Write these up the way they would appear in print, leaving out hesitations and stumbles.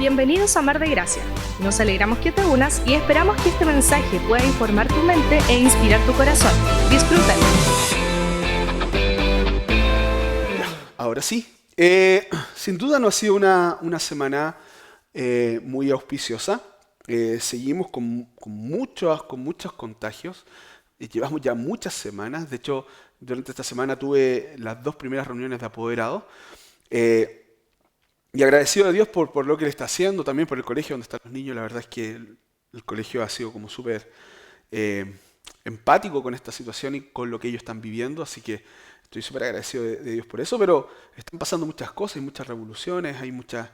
Bienvenidos a Mar de Gracia. Nos alegramos que te unas y esperamos que este mensaje pueda informar tu mente e inspirar tu corazón. Disfrútalo. Ahora sí, sin duda no ha sido una semana muy auspiciosa. Seguimos con muchos contagios. Llevamos ya muchas semanas. De hecho, durante esta semana tuve las 2 primeras reuniones de apoderados. Y agradecido a Dios por lo que Él está haciendo, también por el colegio donde están los niños. La verdad es que el colegio ha sido como súper empático con esta situación y con lo que ellos están viviendo. Así que estoy súper agradecido de Dios por eso. Pero están pasando muchas cosas, hay muchas revoluciones, hay muchas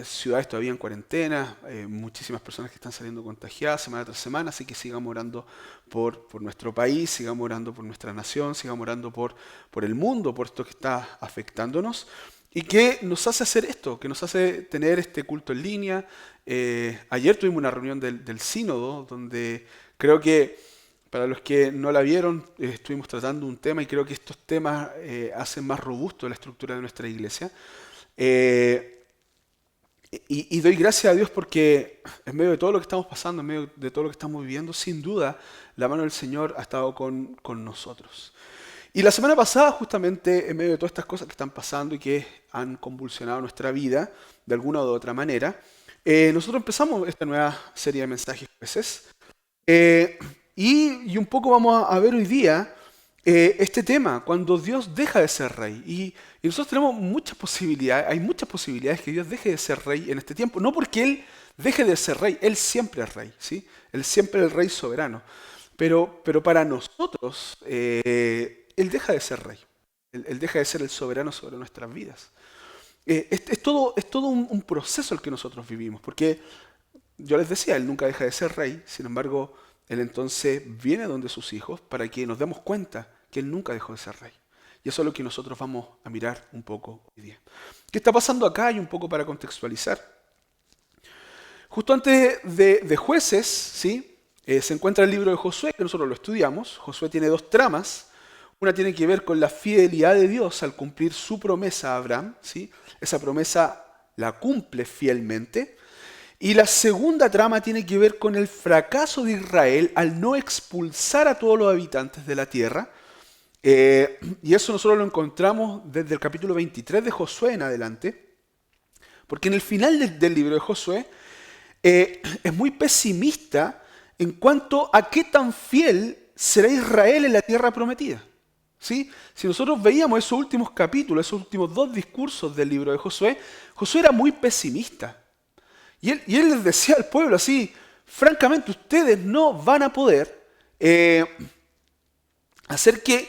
ciudades todavía en cuarentena, muchísimas personas que están saliendo contagiadas semana tras semana. Así que sigamos orando por nuestro país, sigamos orando por nuestra nación, sigamos orando por el mundo, por esto que está afectándonos. ¿Y qué nos hace hacer esto? Que nos hace tener este culto en línea. Ayer tuvimos una reunión del sínodo, donde creo que, para los que no la vieron, estuvimos tratando un tema y creo que estos temas hacen más robusto la estructura de nuestra iglesia. Y doy gracias a Dios porque en medio de todo lo que estamos pasando, en medio de todo lo que estamos viviendo, sin duda, la mano del Señor ha estado con nosotros. Y la semana pasada, justamente, en medio de todas estas cosas que están pasando y que han convulsionado nuestra vida, de alguna u otra manera, nosotros empezamos esta nueva serie de mensajes jueces. Y un poco vamos a ver hoy día este tema, cuando Dios deja de ser rey. Y nosotros tenemos muchas posibilidades, hay muchas posibilidades que Dios deje de ser rey en este tiempo. No porque Él deje de ser rey, Él siempre es rey, ¿sí? Él siempre es el rey soberano. Pero para nosotros, Él deja de ser rey. Él deja de ser el soberano sobre nuestras vidas. Es todo un proceso el que nosotros vivimos, porque yo les decía, Él nunca deja de ser rey. Sin embargo, Él entonces viene donde sus hijos para que nos demos cuenta que Él nunca dejó de ser rey. Y eso es lo que nosotros vamos a mirar un poco hoy día. ¿Qué está pasando acá? Y un poco para contextualizar. Justo antes de Jueces, ¿sí? Se encuentra el libro de Josué, que nosotros lo estudiamos. Josué tiene 2 tramas. Una tiene que ver con la fidelidad de Dios al cumplir su promesa a Abraham, ¿sí? Esa promesa la cumple fielmente. Y la segunda trama tiene que ver con el fracaso de Israel al no expulsar a todos los habitantes de la tierra. Y eso nosotros lo encontramos desde el capítulo 23 de Josué en adelante. Porque en el final del libro de Josué es muy pesimista en cuanto a qué tan fiel será Israel en la tierra prometida. ¿Sí? Si nosotros veíamos esos últimos capítulos, esos últimos 2 discursos del libro de Josué, Josué era muy pesimista. Y él les decía al pueblo así, francamente, ustedes no van a poder hacer que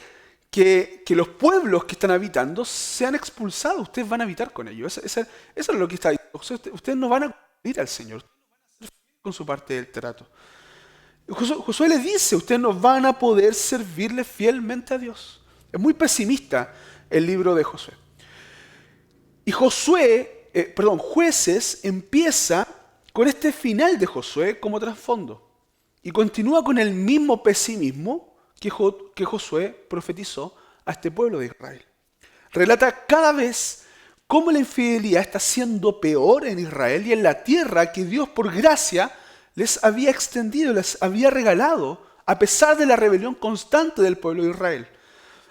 los pueblos que están habitando sean expulsados. Ustedes van a habitar con ellos. Eso es lo que está diciendo. Ustedes no van a cumplir al Señor. Ustedes no van a ser fieles con su parte del trato. Josué le dice, ustedes no van a poder servirle fielmente a Dios. Es muy pesimista el libro de Josué. Y Jueces empieza con este final de Josué como trasfondo. Y continúa con el mismo pesimismo que Josué profetizó a este pueblo de Israel. Relata cada vez cómo la infidelidad está siendo peor en Israel y en la tierra que Dios por gracia les había extendido, les había regalado, a pesar de la rebelión constante del pueblo de Israel.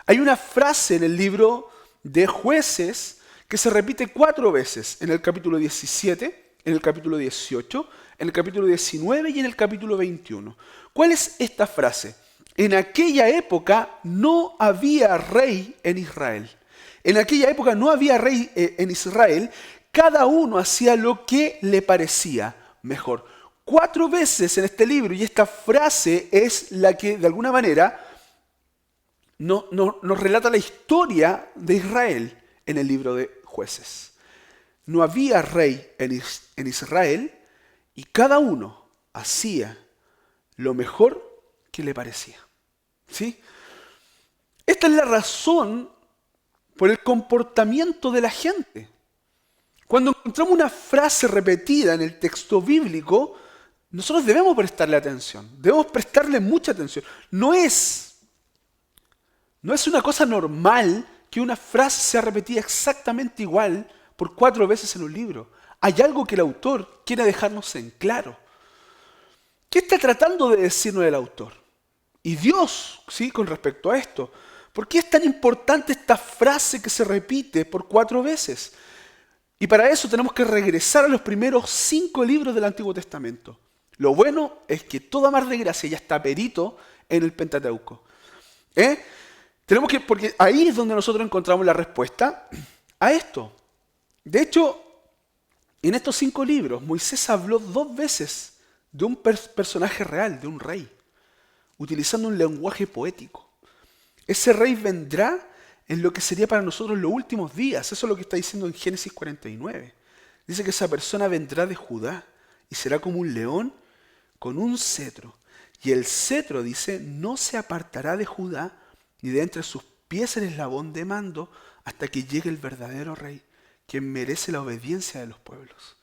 Hay una frase en el libro de Jueces que se repite 4 veces, en el capítulo 17, en el capítulo 18, en el capítulo 19 y en el capítulo 21. ¿Cuál es esta frase? En aquella época no había rey en Israel. En aquella época no había rey en Israel, cada uno hacía lo que le parecía mejor. 4 veces en este libro, y esta frase es la que de alguna manera nos relata la historia de Israel en el libro de Jueces. No había rey en Israel y cada uno hacía lo mejor que le parecía. ¿Sí? Esta es la razón por el comportamiento de la gente. Cuando encontramos una frase repetida en el texto bíblico, nosotros debemos prestarle atención, debemos prestarle mucha atención. No es una cosa normal que una frase sea repetida exactamente igual por 4 veces en un libro. hay algo que el autor quiere dejarnos en claro. ¿Qué está tratando de decirnos el autor? Y Dios, ¿sí? Con respecto a esto. ¿Por qué es tan importante esta frase que se repite por 4 veces? Y para eso tenemos que regresar a los primeros 5 libros del Antiguo Testamento. Lo bueno es que toda Mar de Gracia ya está perito en el Pentateuco. Porque ahí es donde nosotros encontramos la respuesta a esto. De hecho, en estos 5 libros, Moisés habló 2 veces de un personaje real, de un rey, utilizando un lenguaje poético. Ese rey vendrá en lo que sería para nosotros los últimos días. Eso es lo que está diciendo en Génesis 49. Dice que esa persona vendrá de Judá y será como un león con un cetro. Y el cetro, dice, no se apartará de Judá ni de entre sus pies el eslabón de mando hasta que llegue el verdadero rey, quien merece la obediencia de los pueblos.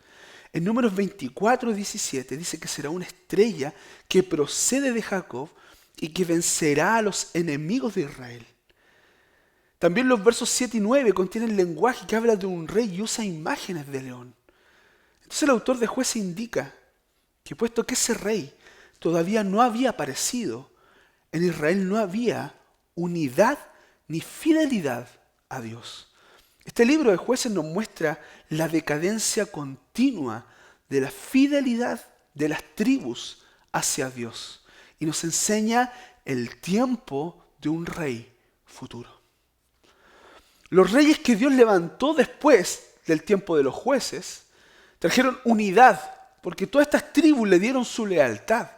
En Números 24:17 dice que será una estrella que procede de Jacob y que vencerá a los enemigos de Israel. También los versos 7 y 9 contienen lenguaje que habla de un rey y usa imágenes de león. Entonces el autor de Jueces indica que puesto que ese rey todavía no había aparecido, en Israel no había unidad ni fidelidad a Dios. Este libro de Jueces nos muestra la decadencia continua de la fidelidad de las tribus hacia Dios y nos enseña el tiempo de un rey futuro. Los reyes que Dios levantó después del tiempo de los jueces trajeron unidad, porque todas estas tribus le dieron su lealtad.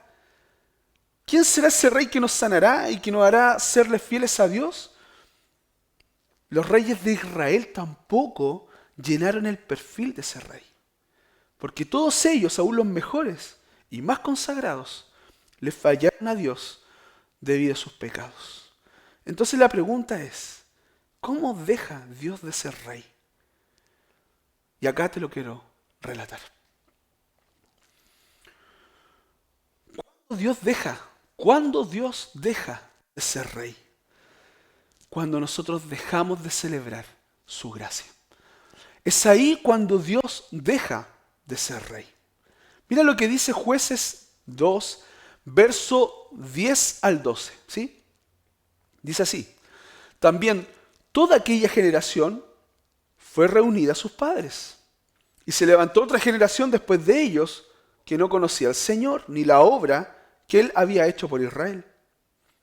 ¿Quién será ese rey que nos sanará y que nos hará serles fieles a Dios? Los reyes de Israel tampoco llenaron el perfil de ese rey, porque todos ellos, aún los mejores y más consagrados, le fallaron a Dios debido a sus pecados. Entonces la pregunta es, ¿cómo deja Dios de ser rey? Y acá te lo quiero relatar. ¿Cuándo Dios deja de ser rey? Cuando nosotros dejamos de celebrar su gracia. Es ahí cuando Dios deja de ser rey. Mira lo que dice Jueces 2, verso 10 al 12. ¿Sí? Dice así. También toda aquella generación fue reunida a sus padres. Y se levantó otra generación después de ellos que no conocía al Señor ni la obra que Él había hecho por Israel.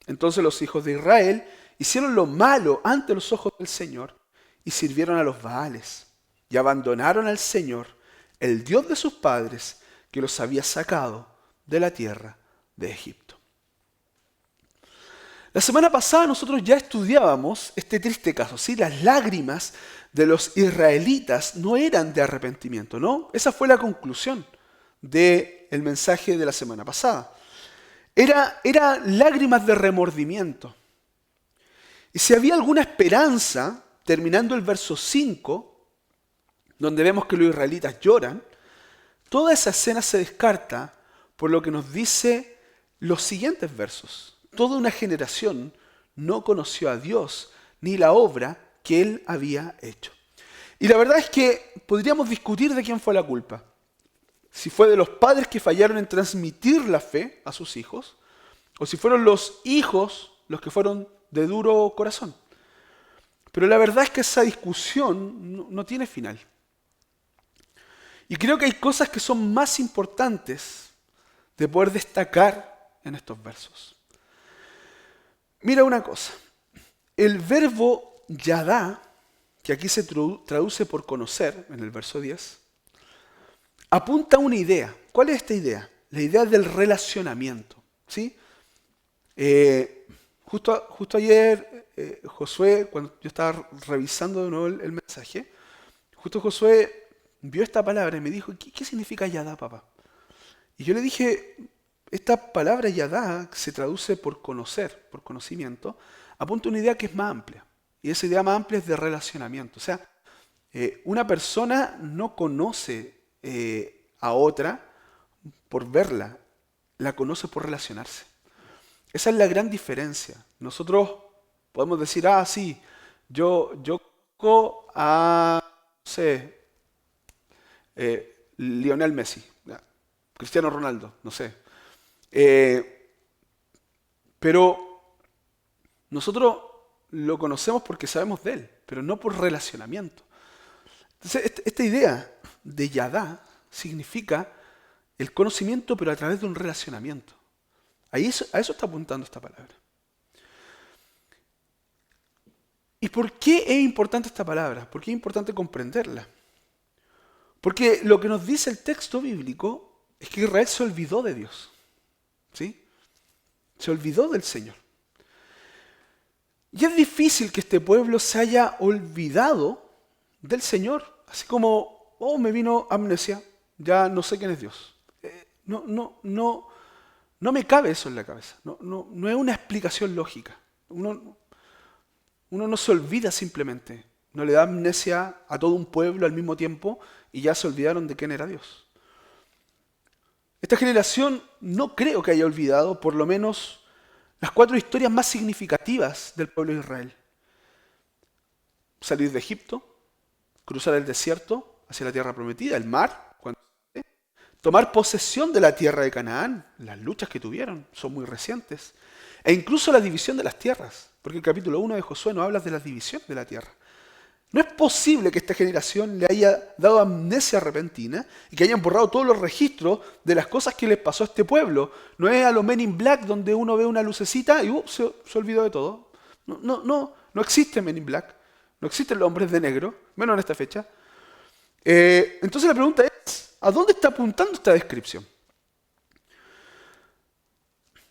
Entonces los hijos de Israel hicieron lo malo ante los ojos del Señor y sirvieron a los Baales y abandonaron al Señor, el Dios de sus padres, que los había sacado de la tierra de Egipto. La semana pasada nosotros ya estudiábamos este triste caso, ¿sí? Las lágrimas de los israelitas no eran de arrepentimiento, ¿no? Esa fue la conclusión del mensaje de la semana pasada. Era lágrimas de remordimiento. Y si había alguna esperanza, terminando el verso 5, donde vemos que los israelitas lloran, toda esa escena se descarta por lo que nos dice los siguientes versos. Toda una generación no conoció a Dios ni la obra que Él había hecho. Y la verdad es que podríamos discutir de quién fue la culpa. Si fue de los padres que fallaron en transmitir la fe a sus hijos, o si fueron los hijos los que fueron de duro corazón. Pero la verdad es que esa discusión no tiene final. Y creo que hay cosas que son más importantes de poder destacar en estos versos. Mira una cosa. El verbo yadá, que aquí se traduce por conocer, en el verso 10, apunta a una idea. ¿Cuál es esta idea? La idea del relacionamiento. ¿Sí? Justo ayer, Josué, cuando yo estaba revisando de nuevo el mensaje, justo Josué vio esta palabra y me dijo, ¿qué significa yadá, papá? Y yo le dije, esta palabra yadá, que se traduce por conocer, por conocimiento, apunta a una idea que es más amplia. Y esa idea más amplia es de relacionamiento. O sea, una persona no conoce a otra por verla, la conoce por relacionarse. Esa es la gran diferencia. Nosotros podemos decir, sí, yo conozco a, no sé, Lionel Messi, ya, Cristiano Ronaldo, no sé. Pero nosotros lo conocemos porque sabemos de él, pero no por relacionamiento. Entonces, esta idea de Yadá significa el conocimiento, pero a través de un relacionamiento. A eso está apuntando esta palabra. ¿Y por qué es importante esta palabra? ¿Por qué es importante comprenderla? Porque lo que nos dice el texto bíblico es que Israel se olvidó de Dios. ¿Sí? Se olvidó del Señor. Y es difícil que este pueblo se haya olvidado del Señor. Así como, me vino amnesia, ya no sé quién es Dios. No me cabe eso en la cabeza. No es una explicación lógica. Uno no se olvida simplemente. No le da amnesia a todo un pueblo al mismo tiempo y ya se olvidaron de quién era Dios. Esta generación no creo que haya olvidado por lo menos las 4 historias más significativas del pueblo de Israel. Salir de Egipto, cruzar el desierto hacia la tierra prometida, el mar, tomar posesión de la tierra de Canaán, las luchas que tuvieron son muy recientes, e incluso la división de las tierras, porque el capítulo 1 de Josué nos habla de la división de la tierra. No es posible que esta generación le haya dado amnesia repentina y que hayan borrado todos los registros de las cosas que les pasó a este pueblo. No es a los Men in Black donde uno ve una lucecita y se olvidó de todo. No existe Men in Black, no existen los hombres de negro, menos en esta fecha. Entonces la pregunta es, ¿a dónde está apuntando esta descripción?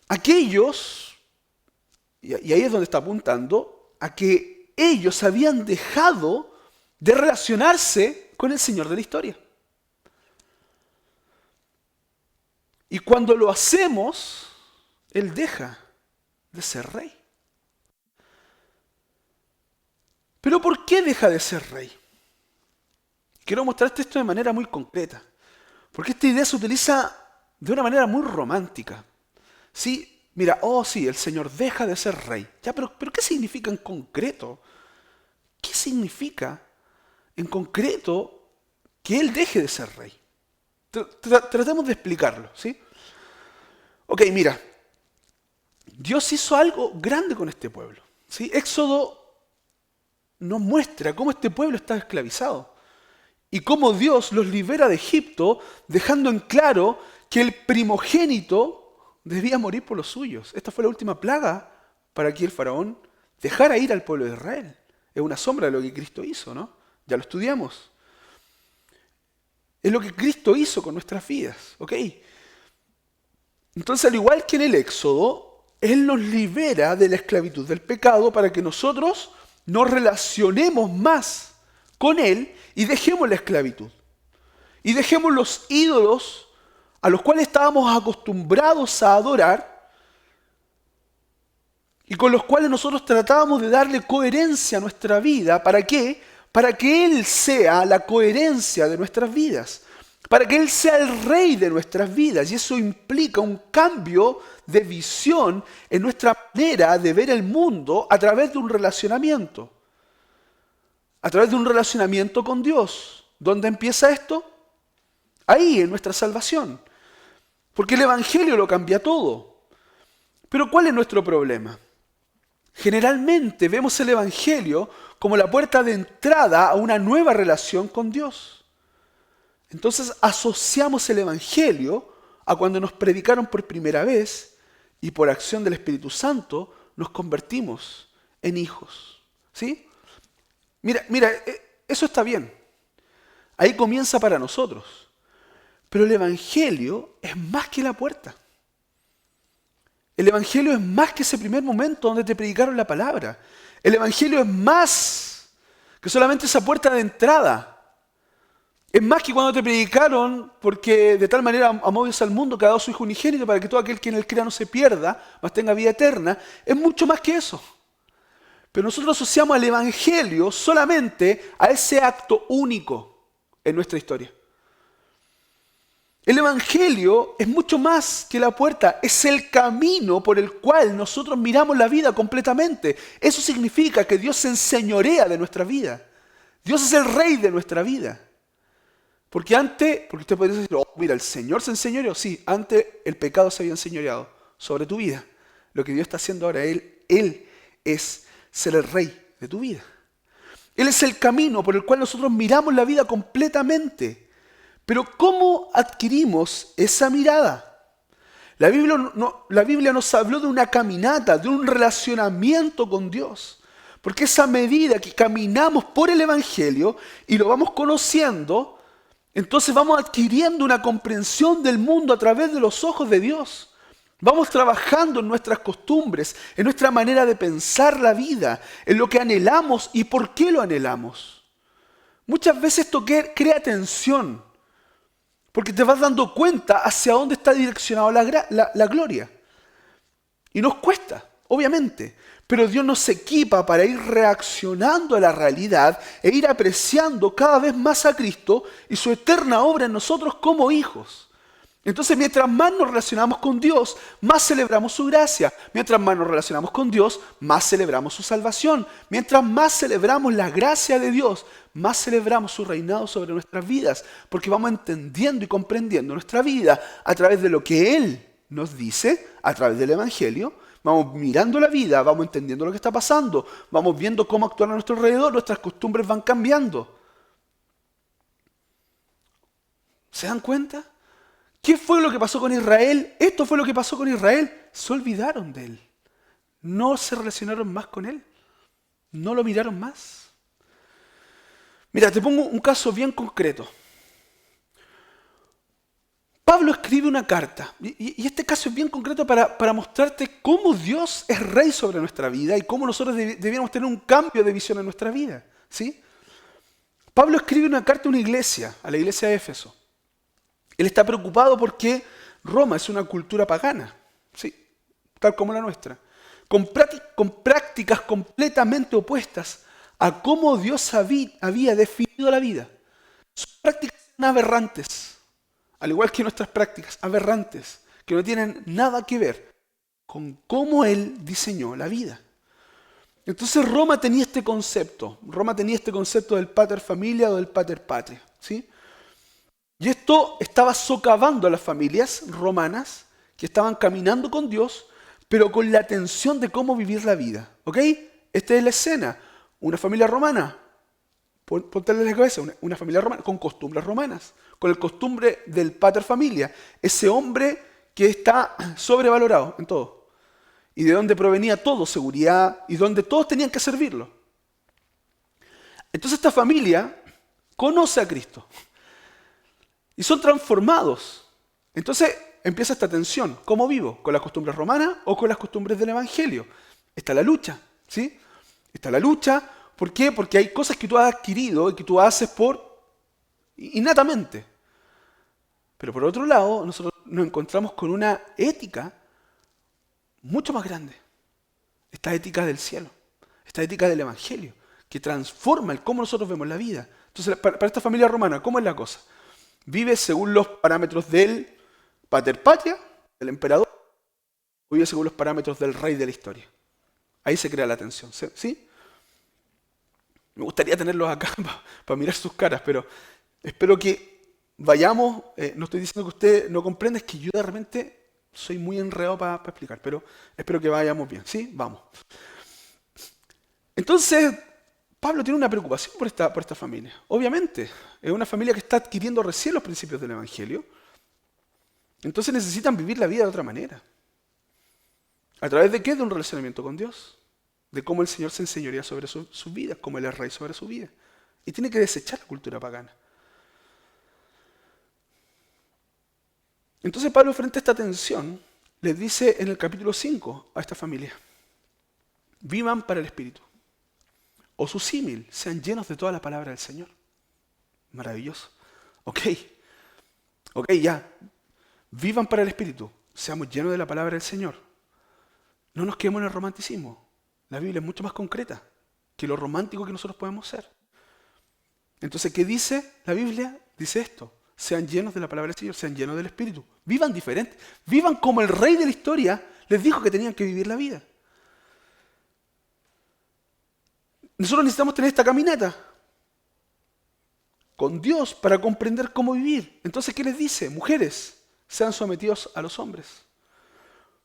Aquellos, y ahí es donde está apuntando, a que ellos habían dejado de relacionarse con el Señor de la historia. Y cuando lo hacemos, Él deja de ser rey. ¿Pero por qué deja de ser rey? Quiero mostrarte esto de manera muy concreta, porque esta idea se utiliza de una manera muy romántica. ¿Sí? Mira, sí, el Señor deja de ser rey. Ya, pero ¿qué significa en concreto? ¿Qué significa en concreto que Él deje de ser rey? Tratemos de explicarlo, ¿sí? Ok, mira, Dios hizo algo grande con este pueblo, ¿sí? Éxodo nos muestra cómo este pueblo está esclavizado y cómo Dios los libera de Egipto, dejando en claro que el primogénito debía morir por los suyos. Esta fue la última plaga para que el faraón dejara ir al pueblo de Israel. Es una sombra de lo que Cristo hizo, ¿no? Ya lo estudiamos. Es lo que Cristo hizo con nuestras vidas, ¿ok? Entonces, al igual que en el Éxodo, Él nos libera de la esclavitud del pecado para que nosotros nos relacionemos más con Él y dejemos la esclavitud. Y dejemos los ídolos a los cuales estábamos acostumbrados a adorar y con los cuales nosotros tratábamos de darle coherencia a nuestra vida. ¿Para qué? Para que Él sea la coherencia de nuestras vidas, para que Él sea el rey de nuestras vidas. Y eso implica un cambio de visión en nuestra manera de ver el mundo a través de un relacionamiento. A través de un relacionamiento con Dios. ¿Dónde empieza esto? Ahí, en nuestra salvación. Porque el Evangelio lo cambia todo. Pero ¿cuál es nuestro problema? Generalmente vemos el Evangelio como la puerta de entrada a una nueva relación con Dios. Entonces asociamos el Evangelio a cuando nos predicaron por primera vez y por acción del Espíritu Santo nos convertimos en hijos. ¿Sí? Mira, eso está bien. Ahí comienza para nosotros. Pero el Evangelio es más que la puerta. El Evangelio es más que ese primer momento donde te predicaron la palabra. El Evangelio es más que solamente esa puerta de entrada. Es más que cuando te predicaron, porque de tal manera amó Dios al mundo que ha dado su Hijo unigénito para que todo aquel que en él crea no se pierda, mas tenga vida eterna. Es mucho más que eso. Pero nosotros asociamos al Evangelio solamente a ese acto único en nuestra historia. El Evangelio es mucho más que la puerta, es el camino por el cual nosotros miramos la vida completamente. Eso significa que Dios se enseñorea de nuestra vida. Dios es el rey de nuestra vida. Porque usted podría decir, oh, mira, el Señor se enseñoreó. Sí, antes el pecado se había enseñoreado sobre tu vida. Lo que Dios está haciendo ahora, Él es ser el rey de tu vida. Él es el camino por el cual nosotros miramos la vida completamente. Pero ¿cómo adquirimos esa mirada? La Biblia nos habló de una caminata, de un relacionamiento con Dios. Porque esa medida que caminamos por el Evangelio y lo vamos conociendo, entonces vamos adquiriendo una comprensión del mundo a través de los ojos de Dios. Vamos trabajando en nuestras costumbres, en nuestra manera de pensar la vida, en lo que anhelamos y por qué lo anhelamos. Muchas veces esto crea tensión, porque te vas dando cuenta hacia dónde está direccionada la gloria. Y nos cuesta, obviamente, pero Dios nos equipa para ir reaccionando a la realidad e ir apreciando cada vez más a Cristo y su eterna obra en nosotros como hijos. Entonces, mientras más nos relacionamos con Dios, más celebramos su gracia. Mientras más nos relacionamos con Dios, más celebramos su salvación. Mientras más celebramos la gracia de Dios, más celebramos su reinado sobre nuestras vidas. Porque vamos entendiendo y comprendiendo nuestra vida a través de lo que Él nos dice, a través del Evangelio. Vamos mirando la vida, vamos entendiendo lo que está pasando. Vamos viendo cómo actuar a nuestro alrededor, nuestras costumbres van cambiando. ¿Se dan cuenta? ¿Qué fue lo que pasó con Israel? Esto fue lo que pasó con Israel. Se olvidaron de Él. No se relacionaron más con Él. No lo miraron más. Mira, te pongo un caso bien concreto. Pablo escribe una carta. Y este caso es bien concreto para mostrarte cómo Dios es rey sobre nuestra vida y cómo nosotros debiéramos tener un cambio de visión en nuestra vida. ¿Sí? Pablo escribe una carta a una iglesia, a la iglesia de Éfeso. Él está preocupado porque Roma es una cultura pagana, ¿sí? Tal como la nuestra, con prácticas completamente opuestas a cómo Dios había definido la vida. Sus prácticas eran aberrantes, al igual que nuestras prácticas, aberrantes, que no tienen nada que ver con cómo Él diseñó la vida. Entonces Roma tenía este concepto del pater familia o del pater patria, ¿sí? Y esto estaba socavando a las familias romanas que estaban caminando con Dios, pero con la tensión de cómo vivir la vida. ¿Ok? Esta es la escena. Una familia romana, ponte en la cabeza, una familia romana con costumbres romanas, con el costumbre del pater familia, ese hombre que está sobrevalorado en todo. Y de donde provenía todo, seguridad, y donde todos tenían que servirlo. Entonces esta familia conoce a Cristo. Y son transformados. Entonces empieza esta tensión. ¿Cómo vivo? ¿Con las costumbres romanas o con las costumbres del Evangelio? Está la lucha, ¿sí? Está la lucha. ¿Por qué? Porque hay cosas que tú has adquirido y que tú haces innatamente. Pero por otro lado, nosotros nos encontramos con una ética mucho más grande. Esta ética del cielo. Esta ética del Evangelio. Que transforma el cómo nosotros vemos la vida. Entonces, para esta familia romana, ¿cómo es la cosa? ¿Vive según los parámetros del pater patria, del emperador, o vive según los parámetros del rey de la historia? Ahí se crea la tensión, ¿sí? Me gustaría tenerlos acá para mirar sus caras, pero espero que vayamos. No estoy diciendo que usted no comprenda, es que yo de repente soy muy enredado para explicar, pero espero que vayamos bien, ¿sí? Vamos. Entonces, Pablo tiene una preocupación por esta familia. Obviamente, es una familia que está adquiriendo recién los principios del Evangelio. Entonces necesitan vivir la vida de otra manera. ¿A través de qué? De un relacionamiento con Dios. De cómo el Señor se enseñorea sobre sus vidas, cómo Él es rey sobre su vida. Y tiene que desechar la cultura pagana. Entonces Pablo, frente a esta tensión, les dice en el capítulo 5 a esta familia: vivan para el Espíritu. O su símil, sean llenos de toda la palabra del Señor. Maravilloso. Ok, ya. Vivan para el Espíritu. Seamos llenos de la palabra del Señor. No nos quedemos en el romanticismo. La Biblia es mucho más concreta que lo romántico que nosotros podemos ser. Entonces, ¿qué dice la Biblia? Dice esto: sean llenos de la palabra del Señor, sean llenos del Espíritu. Vivan diferente. Vivan como el rey de la historia les dijo que tenían que vivir la vida. Nosotros necesitamos tener esta caminata con Dios para comprender cómo vivir. Entonces, ¿qué les dice? Mujeres, sean sometidos a los hombres.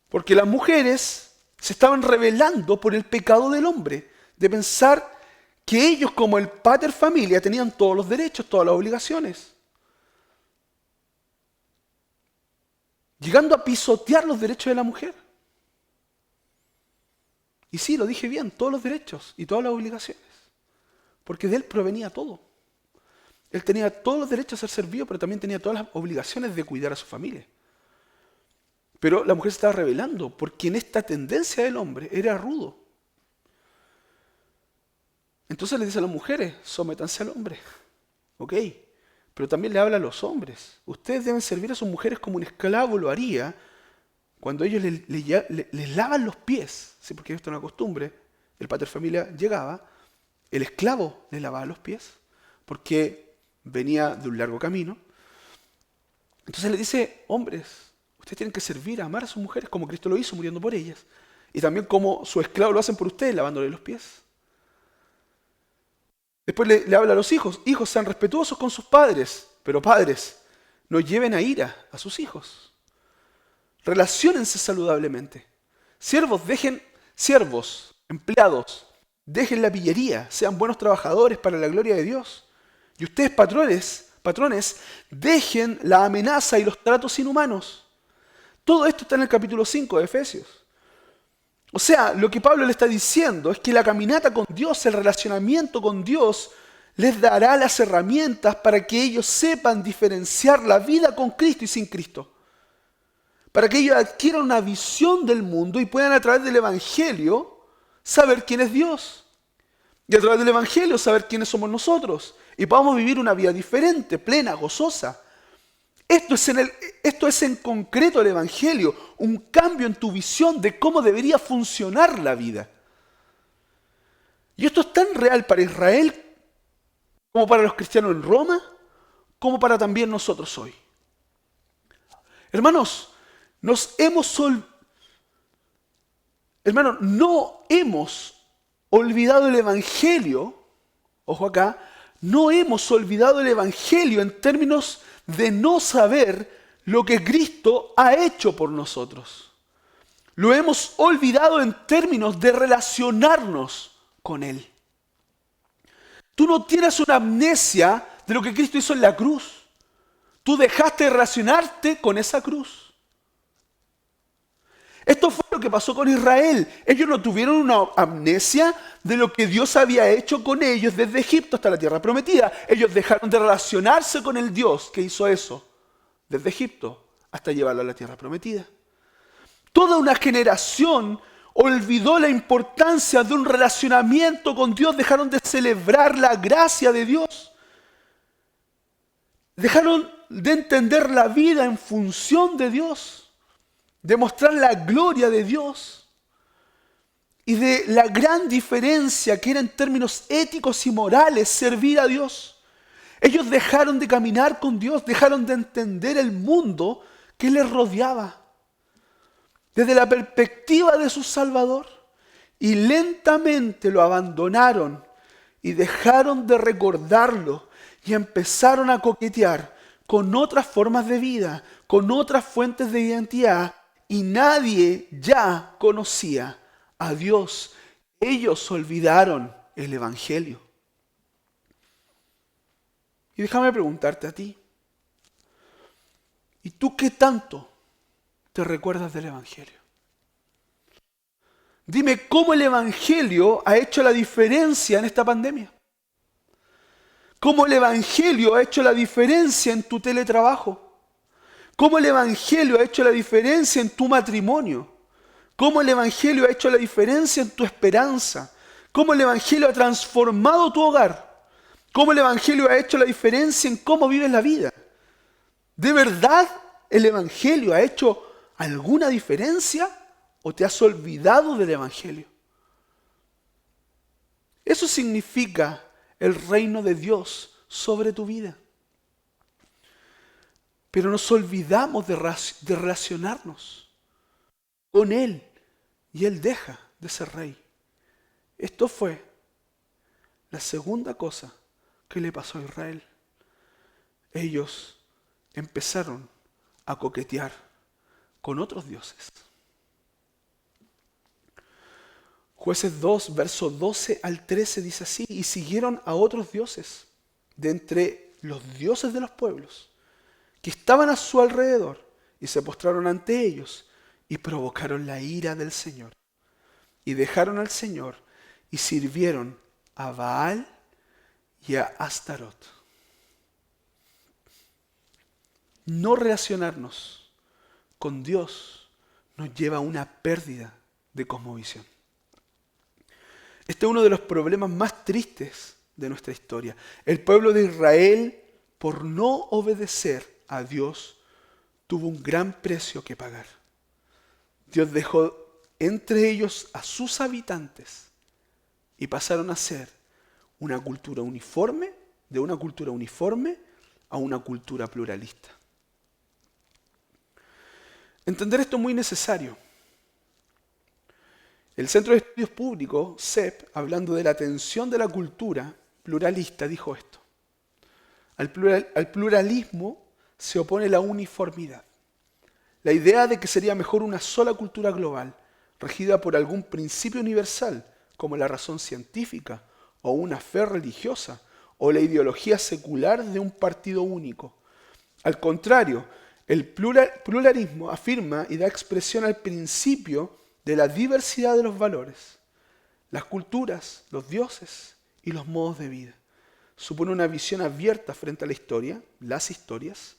Porque las mujeres se estaban rebelando por el pecado del hombre, de pensar que ellos como el pater familia tenían todos los derechos, todas las obligaciones. Llegando a pisotear los derechos de la mujer. Y sí, lo dije bien, todos los derechos y todas las obligaciones. Porque de él provenía todo. Él tenía todos los derechos a ser servido, pero también tenía todas las obligaciones de cuidar a su familia. Pero la mujer se estaba rebelando, porque en esta tendencia del hombre era rudo. Entonces le dice a las mujeres, sométanse al hombre. Ok, pero también le habla a los hombres. Ustedes deben servir a sus mujeres como un esclavo lo haría cuando ellos les lavan los pies. ¿Sí? Porque esto es una costumbre. El paterfamilia llegaba, el esclavo le lavaba los pies, porque venía de un largo camino. Entonces le dice, hombres, ustedes tienen que servir, amar a sus mujeres como Cristo lo hizo, muriendo por ellas. Y también como sus esclavos lo hacen por ustedes, lavándole los pies. Después le habla a los hijos. Hijos, sean respetuosos con sus padres. Pero padres, no lleven a ira a sus hijos. Relaciónense saludablemente. Siervos, empleados, dejen la pillería. Sean buenos trabajadores para la gloria de Dios. Y ustedes, patrones, dejen la amenaza y los tratos inhumanos. Todo esto está en el capítulo 5 de Efesios. O sea, lo que Pablo le está diciendo es que la caminata con Dios, el relacionamiento con Dios, les dará las herramientas para que ellos sepan diferenciar la vida con Cristo y sin Cristo. Para que ellos adquieran una visión del mundo y puedan a través del Evangelio saber quién es Dios. Y a través del Evangelio saber quiénes somos nosotros. Y podamos vivir una vida diferente, plena, gozosa. Esto es en concreto el Evangelio, un cambio en tu visión de cómo debería funcionar la vida. Y esto es tan real para Israel como para los cristianos en Roma, como para también nosotros hoy. Hermanos, no hemos olvidado el Evangelio, ojo acá, no hemos olvidado el Evangelio en términos de no saber lo que Cristo ha hecho por nosotros. Lo hemos olvidado en términos de relacionarnos con Él. Tú no tienes una amnesia de lo que Cristo hizo en la cruz. Tú dejaste de relacionarte con esa cruz. Esto fue lo que pasó con Israel. Ellos no tuvieron una amnesia de lo que Dios había hecho con ellos desde Egipto hasta la tierra prometida. Ellos dejaron de relacionarse con el Dios que hizo eso desde Egipto hasta llevarlo a la tierra prometida. Toda una generación olvidó la importancia de un relacionamiento con Dios. Dejaron de celebrar la gracia de Dios. Dejaron de entender la vida en función de Dios. Demostrar la gloria de Dios y de la gran diferencia que era en términos éticos y morales servir a Dios. Ellos dejaron de caminar con Dios, dejaron de entender el mundo que les rodeaba desde la perspectiva de su Salvador y lentamente lo abandonaron y dejaron de recordarlo y empezaron a coquetear con otras formas de vida, con otras fuentes de identidad. Y nadie ya conocía a Dios. Ellos olvidaron el Evangelio. Y déjame preguntarte a ti. ¿Y tú qué tanto te recuerdas del Evangelio? Dime cómo el Evangelio ha hecho la diferencia en esta pandemia. ¿Cómo el Evangelio ha hecho la diferencia en tu teletrabajo? ¿Cómo el Evangelio ha hecho la diferencia en tu matrimonio? ¿Cómo el Evangelio ha hecho la diferencia en tu esperanza? ¿Cómo el Evangelio ha transformado tu hogar? ¿Cómo el Evangelio ha hecho la diferencia en cómo vives la vida? ¿De verdad el Evangelio ha hecho alguna diferencia o te has olvidado del Evangelio? Eso significa el reino de Dios sobre tu vida. Pero nos olvidamos de relacionarnos con Él y Él deja de ser rey. Esto fue la segunda cosa que le pasó a Israel. ellos empezaron a coquetear con otros dioses. Jueces 2, verso 12 al 13 dice así: y siguieron a otros dioses de entre los dioses de los pueblos que estaban a su alrededor, y se postraron ante ellos y provocaron la ira del Señor. Y dejaron al Señor y sirvieron a Baal y a Astarot. No relacionarnos con Dios nos lleva a una pérdida de cosmovisión. Este es uno de los problemas más tristes de nuestra historia. El pueblo de Israel, por no obedecer a Dios, tuvo un gran precio que pagar. Dios dejó entre ellos a sus habitantes y pasaron a ser una cultura uniforme, de una cultura uniforme a una cultura pluralista. Entender esto es muy necesario. El Centro de Estudios Públicos, CEP, hablando de la tensión de la cultura pluralista, dijo esto: al pluralismo se opone la uniformidad. La idea de que sería mejor una sola cultura global, regida por algún principio universal, como la razón científica, o una fe religiosa, o la ideología secular de un partido único. Al contrario, el pluralismo afirma y da expresión al principio de la diversidad de los valores, las culturas, los dioses y los modos de vida. Supone una visión abierta frente a la historia, las historias,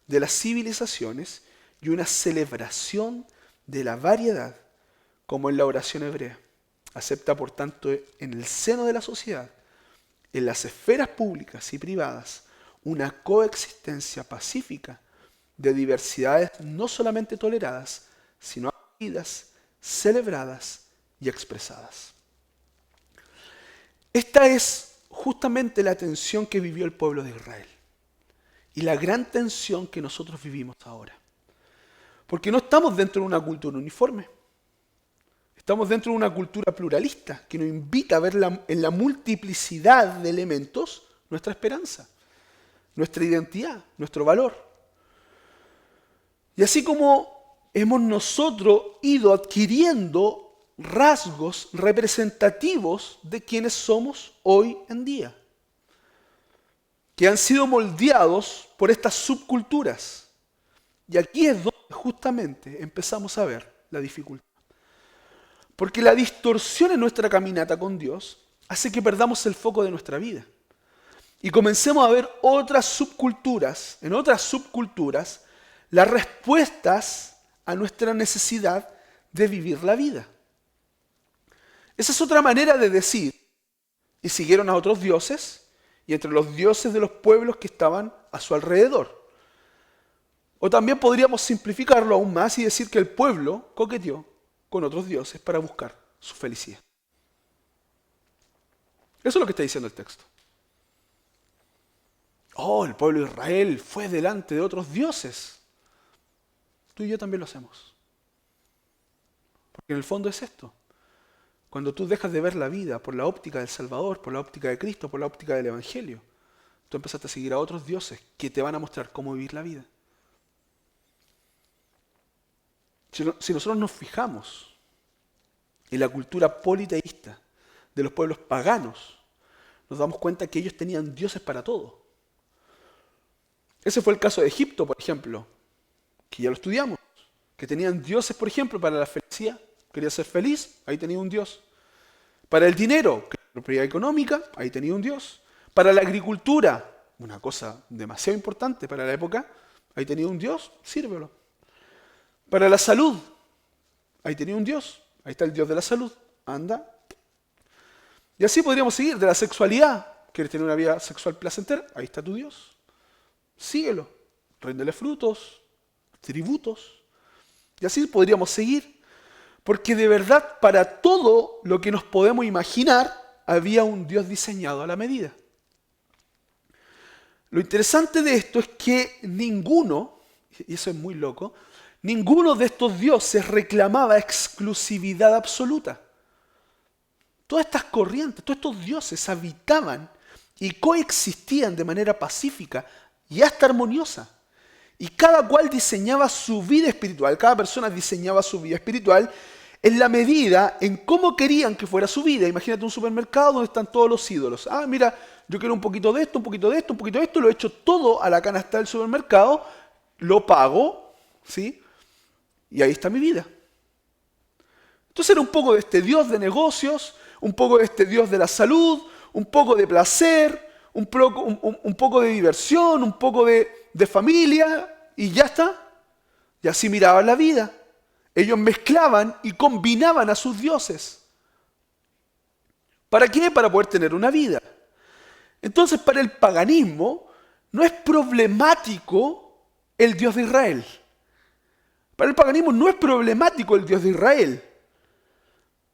de las civilizaciones y una celebración de la variedad, como en la oración hebrea. Acepta, por tanto, en el seno de la sociedad, en las esferas públicas y privadas, una coexistencia pacífica de diversidades no solamente toleradas, sino acogidas, celebradas y expresadas. Esta es justamente la tensión que vivió el pueblo de Israel y la gran tensión que nosotros vivimos ahora. Porque no estamos dentro de una cultura uniforme. Estamos dentro de una cultura pluralista que nos invita a ver en la multiplicidad de elementos nuestra esperanza, nuestra identidad, nuestro valor. Y así como hemos nosotros ido adquiriendo rasgos representativos de quienes somos hoy en día, que han sido moldeados por estas subculturas. Y aquí es donde justamente empezamos a ver la dificultad. Porque la distorsión en nuestra caminata con Dios hace que perdamos el foco de nuestra vida. Y comencemos a ver otras subculturas, en otras subculturas, las respuestas a nuestra necesidad de vivir la vida. Esa es otra manera de decir: y siguieron a otros dioses, y entre los dioses de los pueblos que estaban a su alrededor. O también podríamos simplificarlo aún más y decir que el pueblo coqueteó con otros dioses para buscar su felicidad. Eso es lo que está diciendo el texto. Oh, el pueblo de Israel fue delante de otros dioses. Tú y yo también lo hacemos. Porque en el fondo es esto. Cuando tú dejas de ver la vida por la óptica del Salvador, por la óptica de Cristo, por la óptica del Evangelio, tú empezaste a seguir a otros dioses que te van a mostrar cómo vivir la vida. Si nosotros nos fijamos en la cultura politeísta de los pueblos paganos, nos damos cuenta que ellos tenían dioses para todo. Ese fue el caso de Egipto, por ejemplo, que ya lo estudiamos, que tenían dioses, por ejemplo, para la felicidad. Quería ser feliz, ahí tenía un dios. Para el dinero, la propiedad económica, ahí tenía un dios. Para la agricultura, una cosa demasiado importante para la época, ahí tenía un dios, sírvelo. Para la salud, ahí tenía un dios, ahí está el dios de la salud, anda. Y así podríamos seguir. De la sexualidad, ¿quieres tener una vida sexual placentera? Ahí está tu dios. Síguelo, ríndele frutos, tributos. Y así podríamos seguir. Porque de verdad, para todo lo que nos podemos imaginar, había un Dios diseñado a la medida. Lo interesante de esto es que ninguno, y eso es muy loco, ninguno de estos dioses reclamaba exclusividad absoluta. Todas estas corrientes, todos estos dioses habitaban y coexistían de manera pacífica y hasta armoniosa. Y cada cual diseñaba su vida espiritual, cada persona diseñaba su vida espiritual en la medida en cómo querían que fuera su vida. Imagínate un supermercado donde están todos los ídolos. Ah, mira, yo quiero un poquito de esto, un poquito de esto, un poquito de esto, lo echo todo a la canasta del supermercado, lo pago, ¿sí? Y ahí está mi vida. Entonces era un poco de este Dios de negocios, un poco de este Dios de la salud, un poco de placer, un poco de diversión, un poco de familia, y ya está. Y así miraban la vida. Ellos mezclaban y combinaban a sus dioses. ¿Para qué? Para poder tener una vida. Entonces, para el paganismo no es problemático el Dios de Israel. Para el paganismo no es problemático el Dios de Israel,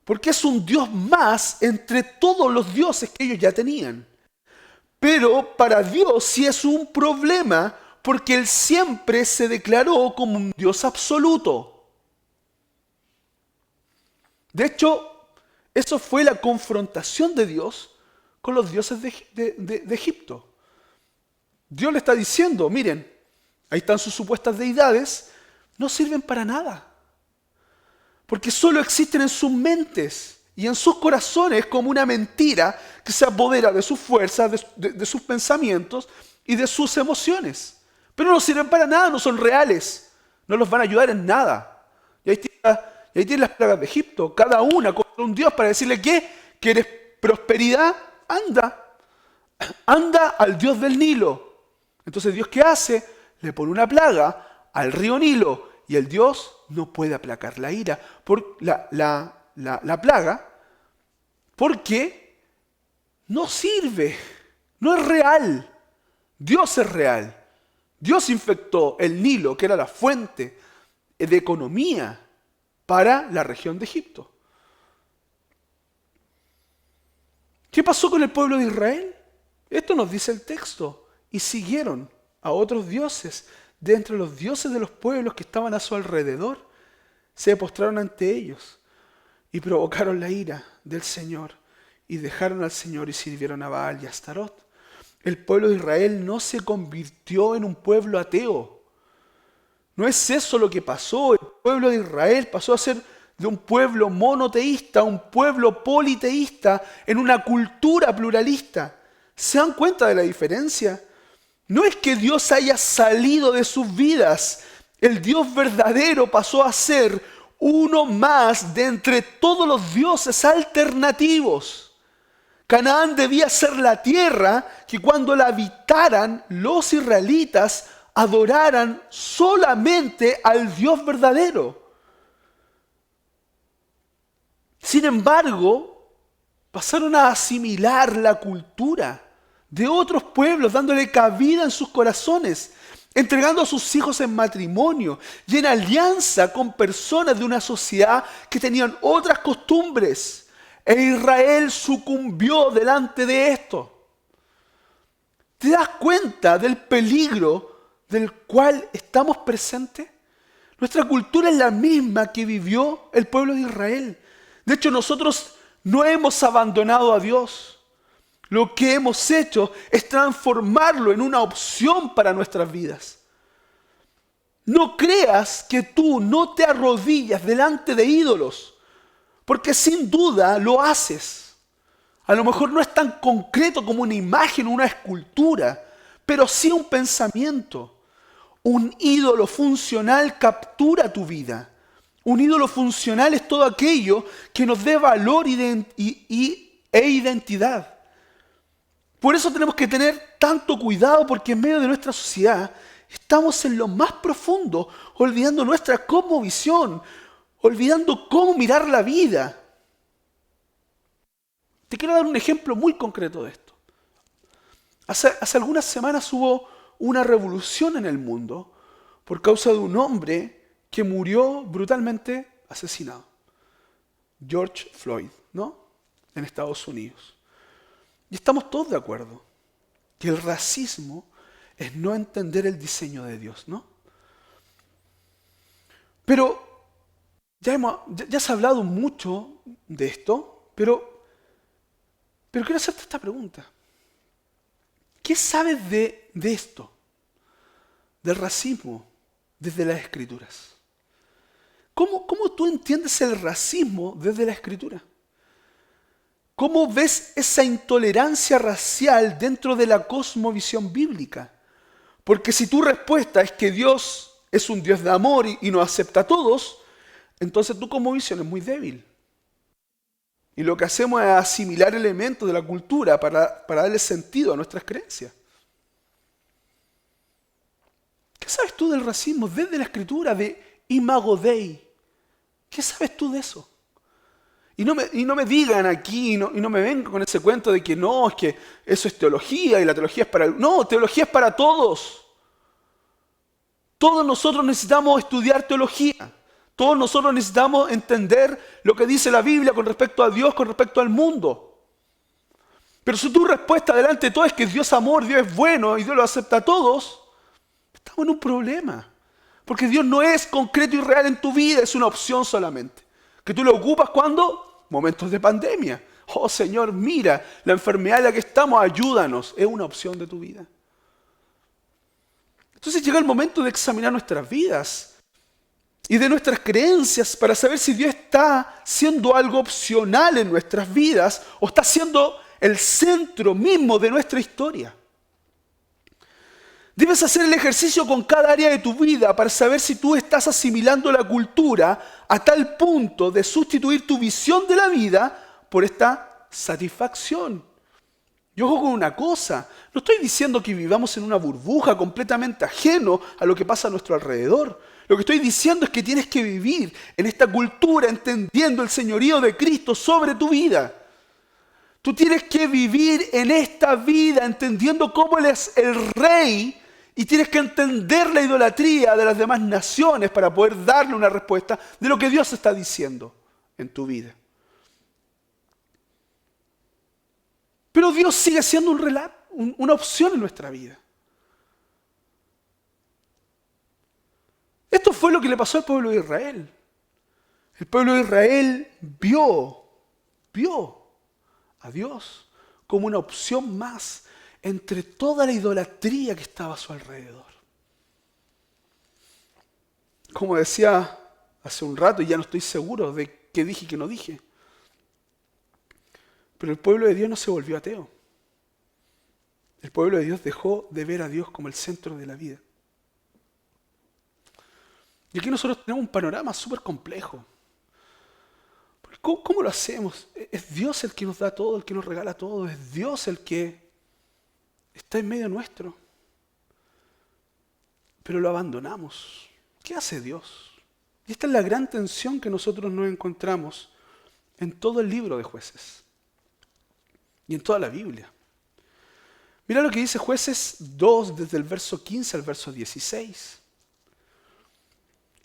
porque es un Dios más entre todos los dioses que ellos ya tenían. Pero para Dios sí es un problema, porque Él siempre se declaró como un Dios absoluto. De hecho, eso fue la confrontación de Dios con los dioses de Egipto. Dios le está diciendo, miren, ahí están sus supuestas deidades, no sirven para nada. Porque solo existen en sus mentes y en sus corazones como una mentira que se apodera de sus fuerzas, de sus pensamientos y de sus emociones. Pero no sirven para nada, no son reales, no los van a ayudar en nada. Y ahí tienen las plagas de Egipto, cada una contra un Dios para decirle que ¿quieres prosperidad? Anda al Dios del Nilo. Entonces Dios, ¿qué hace? Le pone una plaga al río Nilo y el Dios no puede aplacar la ira por la plaga, porque no sirve, no es real. Dios es real. Dios infectó el Nilo, que era la fuente de economía para la región de Egipto. ¿Qué pasó con el pueblo de Israel? Esto nos dice el texto. Y siguieron a otros dioses de entre los dioses de los pueblos que estaban a su alrededor. Se postraron ante ellos y provocaron la ira del Señor y dejaron al Señor y sirvieron a Baal y a Astarot. El pueblo de Israel no se convirtió en un pueblo ateo. No es eso lo que pasó. El pueblo de Israel pasó a ser de un pueblo monoteísta a un pueblo politeísta en una cultura pluralista. ¿Se dan cuenta de la diferencia? No es que Dios haya salido de sus vidas. El Dios verdadero pasó a ser uno más de entre todos los dioses alternativos. Canaán debía ser la tierra que cuando la habitaran los israelitas adoraran solamente al Dios verdadero. Sin embargo, pasaron a asimilar la cultura de otros pueblos, dándole cabida en sus corazones, entregando a sus hijos en matrimonio y en alianza con personas de una sociedad que tenían otras costumbres. E Israel sucumbió delante de esto. ¿Te das cuenta del peligro del cual estamos presentes? Nuestra cultura es la misma que vivió el pueblo de Israel. De hecho, nosotros no hemos abandonado a Dios. Lo que hemos hecho es transformarlo en una opción para nuestras vidas. No creas que tú no te arrodillas delante de ídolos, porque sin duda lo haces. A lo mejor no es tan concreto como una imagen o una escultura, pero sí un pensamiento. Un ídolo funcional captura tu vida. Un ídolo funcional es todo aquello que nos dé valor e identidad. Por eso tenemos que tener tanto cuidado, porque en medio de nuestra sociedad estamos en lo más profundo, olvidando nuestra cosmovisión, olvidando cómo mirar la vida. Te quiero dar un ejemplo muy concreto de esto. Hace algunas semanas hubo una revolución en el mundo por causa de un hombre que murió brutalmente asesinado. George Floyd, ¿no? En Estados Unidos. Y estamos todos de acuerdo que el racismo es no entender el diseño de Dios, ¿no? Pero ya se ha hablado mucho de esto, pero quiero hacerte esta pregunta. ¿Qué sabes de esto? del racismo desde las Escrituras? ¿Cómo tú entiendes el racismo desde la Escritura? ¿Cómo ves esa intolerancia racial dentro de la cosmovisión bíblica? Porque si tu respuesta es que Dios es un Dios de amor y nos acepta a todos, entonces tu cosmovisión es muy débil. Y lo que hacemos es asimilar elementos de la cultura para darle sentido a nuestras creencias. ¿Qué sabes tú del racismo desde la Escritura, de Imago Dei? ¿Qué sabes tú de eso? Y no me digan aquí, y no me vengan con ese cuento de que no, es que eso es teología y la teología es para... No, teología es para todos. Todos nosotros necesitamos estudiar teología. Todos nosotros necesitamos entender lo que dice la Biblia con respecto a Dios, con respecto al mundo. Pero si tu respuesta delante de todo es que Dios es amor, Dios es bueno y Dios lo acepta a todos, estamos en un problema. Porque Dios no es concreto y real en tu vida, es una opción solamente. Que tú lo ocupas cuando momentos de pandemia. Oh Señor, mira la enfermedad en la que estamos, ayúdanos. Es una opción de tu vida. Entonces llega el momento de examinar nuestras vidas y de nuestras creencias para saber si Dios está siendo algo opcional en nuestras vidas o está siendo el centro mismo de nuestra historia. Debes hacer el ejercicio con cada área de tu vida para saber si tú estás asimilando la cultura a tal punto de sustituir tu visión de la vida por esta satisfacción. Yo ojo con una cosa, no estoy diciendo que vivamos en una burbuja completamente ajeno a lo que pasa a nuestro alrededor. Lo que estoy diciendo es que tienes que vivir en esta cultura entendiendo el señorío de Cristo sobre tu vida. Tú tienes que vivir en esta vida entendiendo cómo Él es el Rey y tienes que entender la idolatría de las demás naciones para poder darle una respuesta de lo que Dios está diciendo en tu vida. Pero Dios sigue siendo un relato, una opción en nuestra vida. Esto fue lo que le pasó al pueblo de Israel. El pueblo de Israel vio a Dios como una opción más entre toda la idolatría que estaba a su alrededor. Como decía hace un rato, y ya no estoy seguro de qué dije y qué no dije, pero el pueblo de Dios no se volvió ateo. El pueblo de Dios dejó de ver a Dios como el centro de la vida. Y aquí nosotros tenemos un panorama súper complejo. ¿Cómo lo hacemos? Es Dios el que nos da todo, el que nos regala todo. Es Dios el que está en medio nuestro. Pero lo abandonamos. ¿Qué hace Dios? Y esta es la gran tensión que nosotros nos encontramos en todo el libro de Jueces. Y en toda la Biblia. Mira lo que dice Jueces 2, desde el verso 15 al verso 16.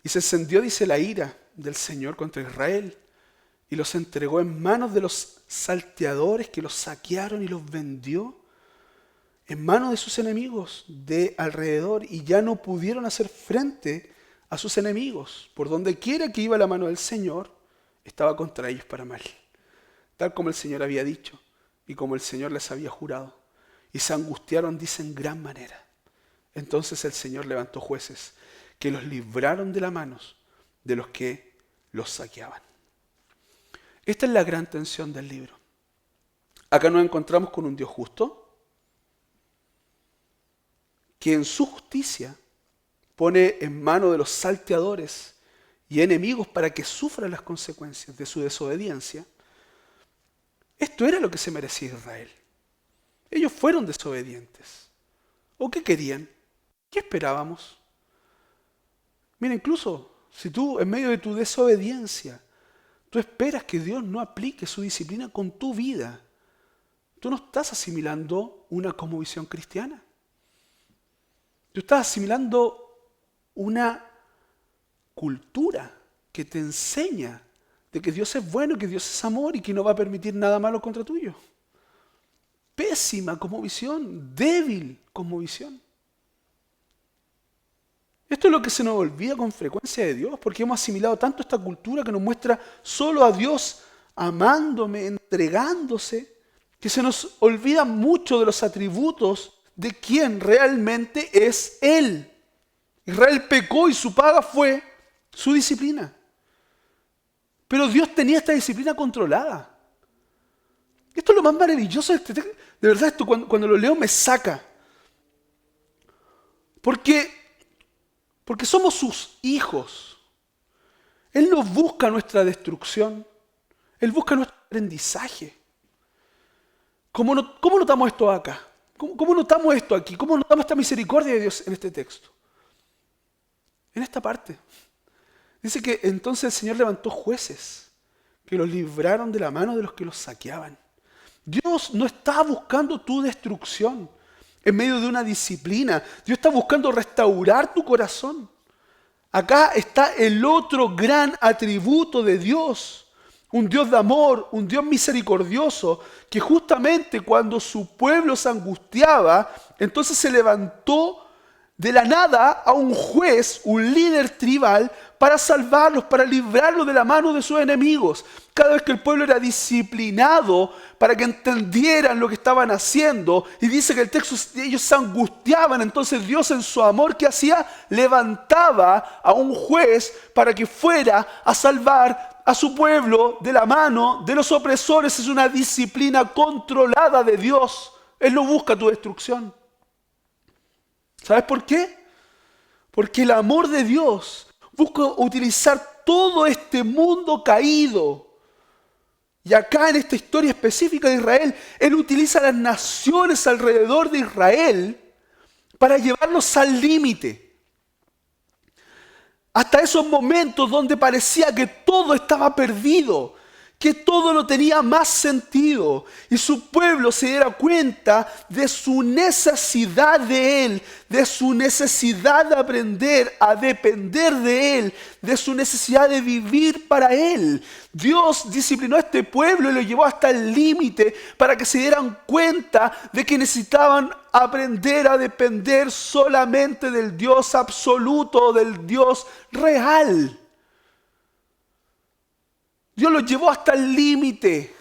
Y se encendió, dice, la ira del Señor contra Israel, y los entregó en manos de los salteadores que los saquearon y los vendió en manos de sus enemigos de alrededor, y ya no pudieron hacer frente a sus enemigos. Por donde quiera que iba la mano del Señor, estaba contra ellos para mal, tal como el Señor había dicho y como el Señor les había jurado. Y se angustiaron, dice, en gran manera. Entonces el Señor levantó jueces que los libraron de las manos de los que los saqueaban. Esta es la gran tensión del libro. Acá nos encontramos con un Dios justo, que en su justicia pone en manos de los salteadores y enemigos para que sufran las consecuencias de su desobediencia. Esto era lo que se merecía Israel. Ellos fueron desobedientes. ¿O qué querían? ¿Qué esperábamos? Mira, incluso si tú en medio de tu desobediencia, tú esperas que Dios no aplique su disciplina con tu vida, tú no estás asimilando una cosmovisión cristiana. Tú estás asimilando una cultura que te enseña de que Dios es bueno, que Dios es amor y que no va a permitir nada malo contra tuyo. Pésima cosmovisión, débil cosmovisión. Esto es lo que se nos olvida con frecuencia de Dios, porque hemos asimilado tanto esta cultura que nos muestra solo a Dios amándome, entregándose, que se nos olvida mucho de los atributos de quién realmente es Él. Israel pecó y su paga fue su disciplina. Pero Dios tenía esta disciplina controlada. Esto es lo más maravilloso de este texto. De verdad, esto cuando lo leo me saca. Porque somos sus hijos. Él no busca nuestra destrucción. Él busca nuestro aprendizaje. ¿Cómo notamos esto acá? ¿Cómo notamos esto aquí? ¿Cómo notamos esta misericordia de Dios en este texto? En esta parte. Dice que entonces el Señor levantó jueces que los libraron de la mano de los que los saqueaban. Dios no está buscando tu destrucción en medio de una disciplina. Dios está buscando restaurar tu corazón. Acá está el otro gran atributo de Dios. Un Dios de amor, un Dios misericordioso, que justamente cuando su pueblo se angustiaba, entonces se levantó de la nada a un juez, un líder tribal, para salvarlos, para librarlos de la mano de sus enemigos. Cada vez que el pueblo era disciplinado para que entendieran lo que estaban haciendo, y dice que el texto, ellos se angustiaban, entonces Dios en su amor, ¿qué hacía? Levantaba a un juez para que fuera a salvar a su pueblo de la mano de los opresores. Es una disciplina controlada de Dios. Él no busca tu destrucción. ¿Sabes por qué? Porque el amor de Dios busca utilizar todo este mundo caído. Y acá en esta historia específica de Israel, Él utiliza las naciones alrededor de Israel para llevarlos al límite. Hasta esos momentos donde parecía que todo estaba perdido, que todo no tenía más sentido, y su pueblo se diera cuenta de su necesidad de Él, de su necesidad de aprender a depender de Él, de su necesidad de vivir para Él. Dios disciplinó a este pueblo y lo llevó hasta el límite para que se dieran cuenta de que necesitaban aprender a depender solamente del Dios absoluto, del Dios real. Dios los llevó hasta el límite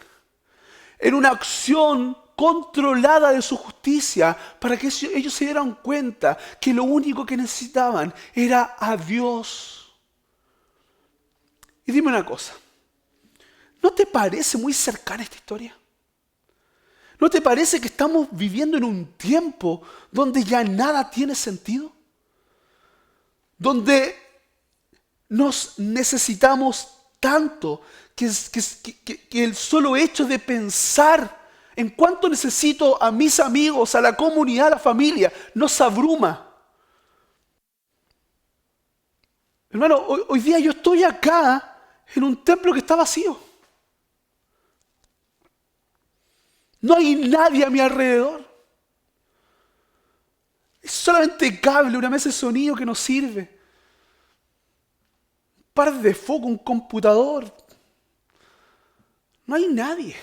en una acción controlada de su justicia para que ellos se dieran cuenta que lo único que necesitaban era a Dios. Y dime una cosa, ¿no te parece muy cercana esta historia? ¿No te parece que estamos viviendo en un tiempo donde ya nada tiene sentido? Donde nos necesitamos tanto que el solo hecho de pensar en cuánto necesito a mis amigos, a la comunidad, a la familia, nos abruma. Hermano, hoy día yo estoy acá en un templo que está vacío. No hay nadie a mi alrededor. Es solamente cable, una mesa de sonido que nos sirve. Un par de focos, un computador. No hay nadie.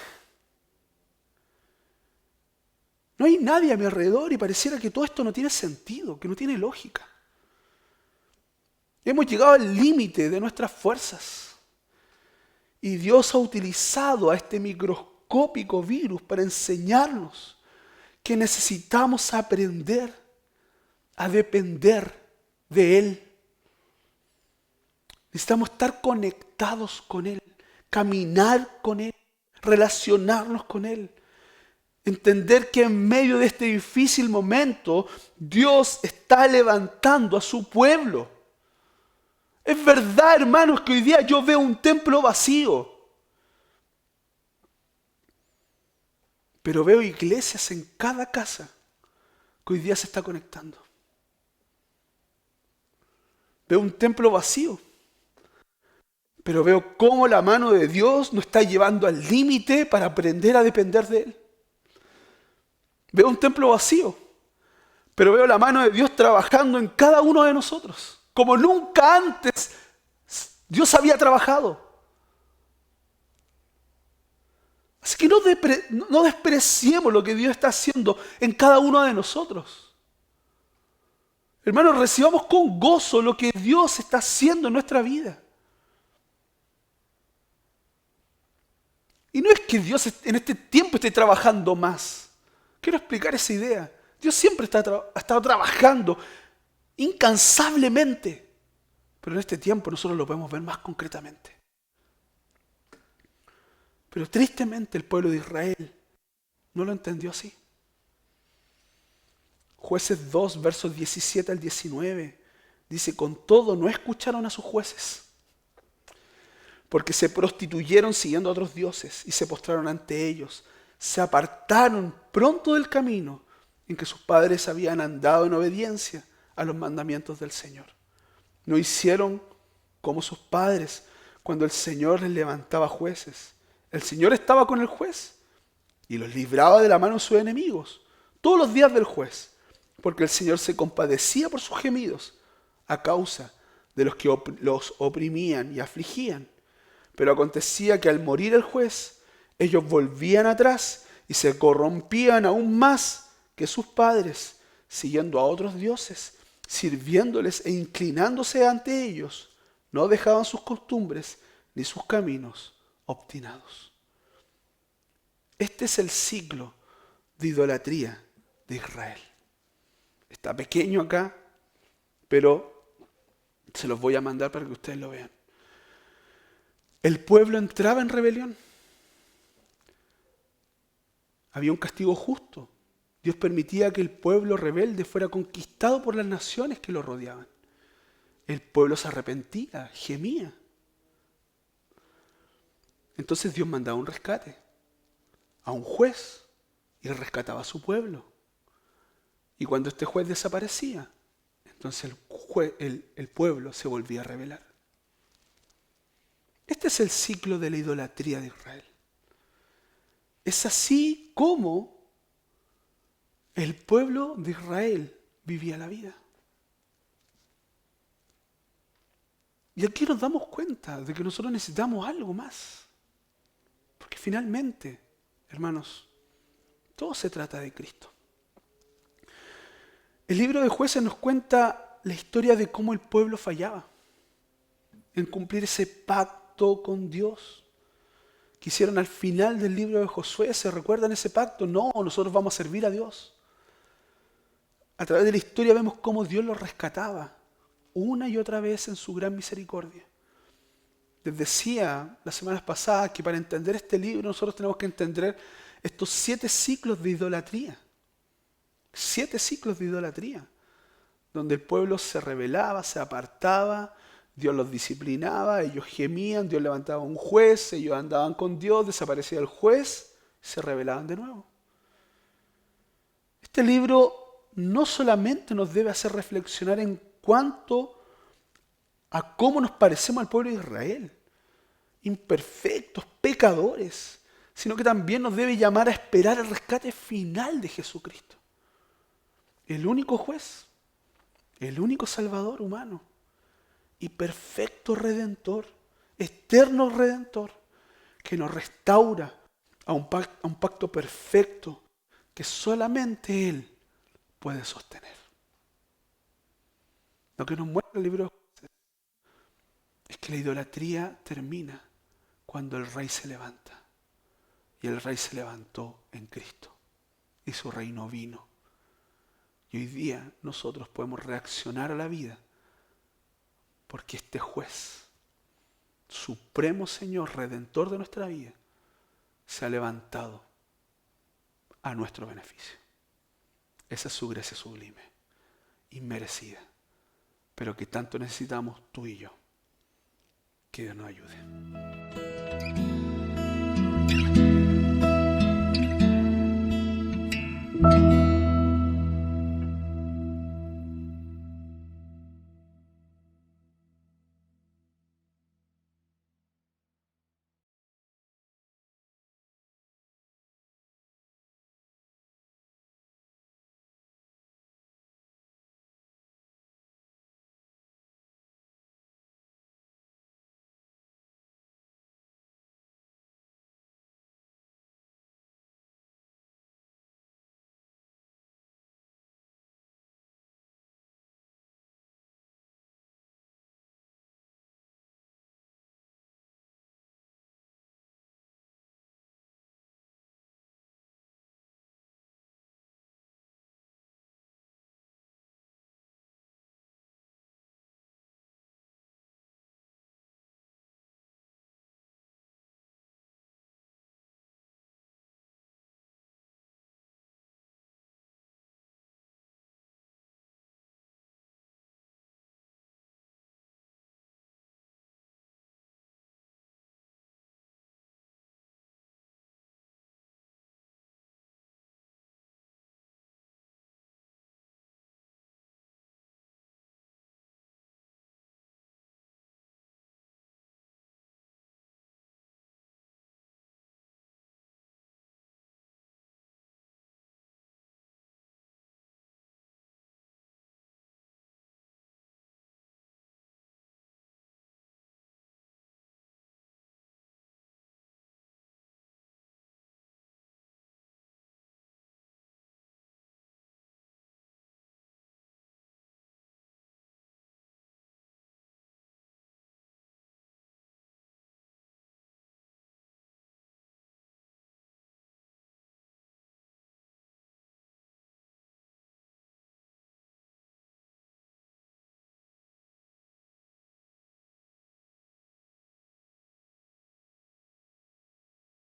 No hay nadie a mi alrededor y pareciera que todo esto no tiene sentido, que no tiene lógica. Hemos llegado al límite de nuestras fuerzas. Y Dios ha utilizado a este microscópico virus para enseñarnos que necesitamos aprender a depender de Él. Necesitamos estar conectados con Él, caminar con Él, relacionarnos con Él. Entender que en medio de este difícil momento, Dios está levantando a su pueblo. Es verdad, hermanos, que hoy día yo veo un templo vacío. Pero veo iglesias en cada casa que hoy día se está conectando. Veo un templo vacío. Pero veo cómo la mano de Dios nos está llevando al límite para aprender a depender de Él. Veo un templo vacío, pero veo la mano de Dios trabajando en cada uno de nosotros, como nunca antes Dios había trabajado. Así que no despreciemos lo que Dios está haciendo en cada uno de nosotros. Hermanos, recibamos con gozo lo que Dios está haciendo en nuestra vida. Y no es que Dios en este tiempo esté trabajando más. Quiero explicar esa idea. Dios siempre ha estado trabajando incansablemente. Pero en este tiempo nosotros lo podemos ver más concretamente. Pero tristemente el pueblo de Israel no lo entendió así. Jueces 2, versos 17 al 19, dice: con todo no escucharon a sus jueces, porque se prostituyeron siguiendo a otros dioses y se postraron ante ellos. Se apartaron pronto del camino en que sus padres habían andado en obediencia a los mandamientos del Señor. No hicieron como sus padres cuando el Señor les levantaba jueces. El Señor estaba con el juez y los libraba de la mano de sus enemigos todos los días del juez, porque el Señor se compadecía por sus gemidos a causa de los que los oprimían y afligían. Pero acontecía que al morir el juez, ellos volvían atrás y se corrompían aún más que sus padres, siguiendo a otros dioses, sirviéndoles e inclinándose ante ellos. No dejaban sus costumbres ni sus caminos obstinados. Este es el ciclo de idolatría de Israel. Está pequeño acá, pero se los voy a mandar para que ustedes lo vean. El pueblo entraba en rebelión. Había un castigo justo. Dios permitía que el pueblo rebelde fuera conquistado por las naciones que lo rodeaban. El pueblo se arrepentía, gemía. Entonces Dios mandaba un rescate a un juez y rescataba a su pueblo. Y cuando este juez desaparecía, entonces el pueblo se volvía a rebelar. Este es el ciclo de la idolatría de Israel. Es así como el pueblo de Israel vivía la vida. Y aquí nos damos cuenta de que nosotros necesitamos algo más. Porque finalmente, hermanos, todo se trata de Cristo. El libro de Jueces nos cuenta la historia de cómo el pueblo fallaba en cumplir ese pacto con Dios que hicieron al final del libro de Josué. ¿Se recuerdan ese pacto? No, nosotros vamos a servir a Dios. A través de la historia vemos cómo Dios los rescataba una y otra vez en su gran misericordia. Les decía las semanas pasadas que para entender este libro nosotros tenemos que entender estos 7 ciclos de idolatría. 7 ciclos de idolatría, donde el pueblo se rebelaba, se apartaba, Dios los disciplinaba, ellos gemían, Dios levantaba un juez, ellos andaban con Dios, desaparecía el juez, se rebelaban de nuevo. Este libro no solamente nos debe hacer reflexionar en cuanto a cómo nos parecemos al pueblo de Israel, imperfectos, pecadores, sino que también nos debe llamar a esperar el rescate final de Jesucristo. El único juez, el único salvador humano y perfecto redentor, eterno redentor, que nos restaura a un pacto perfecto que solamente Él puede sostener. Lo que nos muestra el libro de Jueces es que la idolatría termina cuando el rey se levanta. Y el rey se levantó en Cristo y su reino vino. Y hoy día nosotros podemos reaccionar a la vida porque este juez, supremo Señor, redentor de nuestra vida, se ha levantado a nuestro beneficio. Esa es su gracia sublime, inmerecida, pero que tanto necesitamos tú y yo. Que Dios nos ayude.